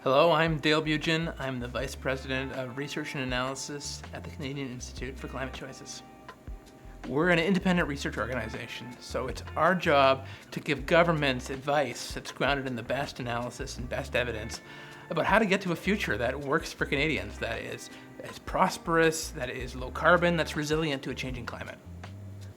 Hello, I'm Dale Beugin. I'm the Vice President of Research and Analysis at the Canadian Institute for Climate Choices. We're an independent research organization, so it's our job to give governments advice that's grounded in the best analysis and best evidence about how to get to a future that works for Canadians, that is prosperous, that is low carbon, that's resilient to a changing climate.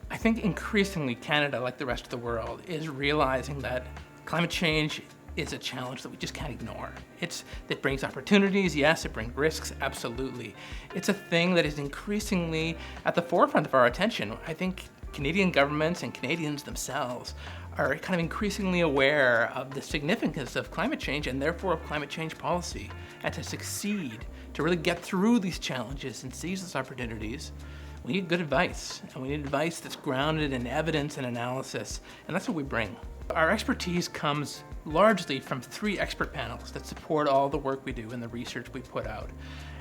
I think increasingly Canada, like the rest of the world, is realizing that climate change is a challenge that we just can't ignore. It brings opportunities, yes, it brings risks, absolutely. It's a thing that is increasingly at the forefront of our attention. I think Canadian governments and Canadians themselves are kind of increasingly aware of the significance of climate change and therefore of climate change policy. And to succeed, to really get through these challenges and seize those opportunities, we need good advice, and we need advice that's grounded in evidence and analysis, and that's what we bring. Our expertise comes largely from 3 expert panels that support all the work we do and the research we put out.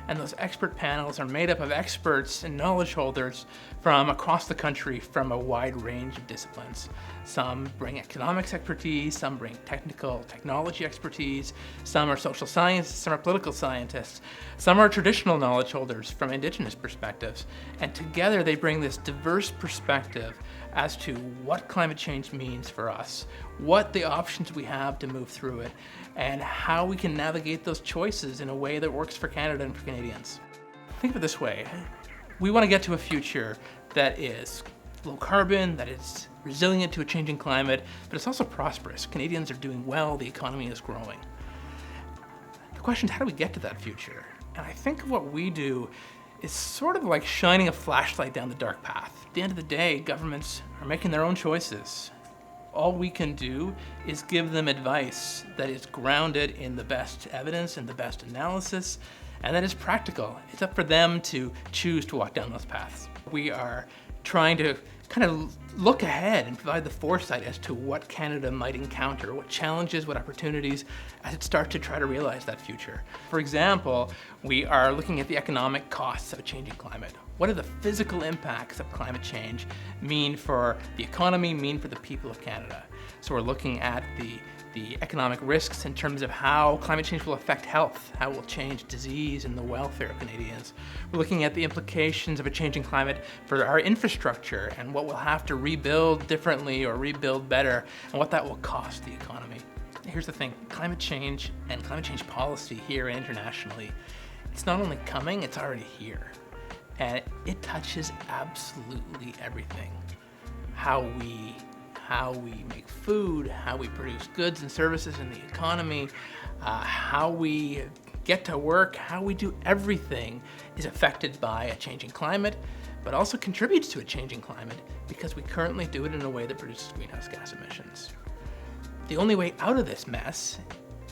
And those expert panels are made up of experts and knowledge holders from across the country from a wide range of disciplines. Some bring economics expertise, some bring technology expertise, some are social scientists, some are political scientists, some are traditional knowledge holders from Indigenous perspectives. And together they bring this diverse perspective as to what climate change means for us, what the options we have to move through it, and how we can navigate those choices in a way that works for Canada and for Canadians. Think of it this way. We want to get to a future that is low carbon, that is resilient to a changing climate, but it's also prosperous. Canadians are doing well, the economy is growing. The question is, how do we get to that future? And I think what we do is sort of like shining a flashlight down the dark path. At the end of the day, governments are making their own choices. All we can do is give them advice that is grounded in the best evidence and the best analysis, and that is practical. It's up for them to choose to walk down those paths. We are trying to kind of look ahead and provide the foresight as to what Canada might encounter, what challenges, what opportunities, as it starts to try to realize that future. For example, we are looking at the economic costs of a changing climate. What do the physical impacts of climate change mean for the economy, mean for the people of Canada? So we're looking at the economic risks in terms of how climate change will affect health, how it will change disease and the welfare of Canadians. We're looking at the implications of a changing climate for our infrastructure and what we'll have to rebuild differently or rebuild better and what that will cost the economy. Here's the thing, climate change and climate change policy here and internationally, it's not only coming, it's already here. And it touches absolutely everything. How we make food, how we produce goods and services in the economy, how we get to work, how we do everything is affected by a changing climate, but also contributes to a changing climate because we currently do it in a way that produces greenhouse gas emissions. The only way out of this mess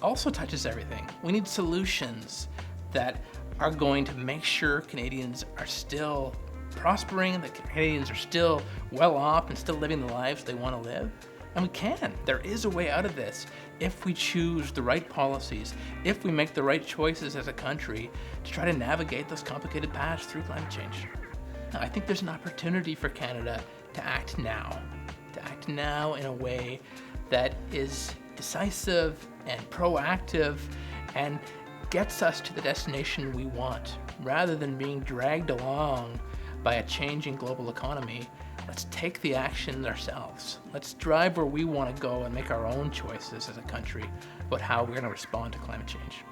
also touches everything. We need solutions that are going to make sure Canadians are still prospering, that Canadians are still well off and still living the lives they want to live. And we can. There is a way out of this if we choose the right policies, if we make the right choices as a country to try to navigate those complicated paths through climate change. Now, I think there's an opportunity for Canada to act now in a way that is decisive and proactive and gets us to the destination we want, rather than being dragged along by a changing global economy. Let's take the action ourselves. Let's drive where we want to go and make our own choices as a country about how we're going to respond to climate change.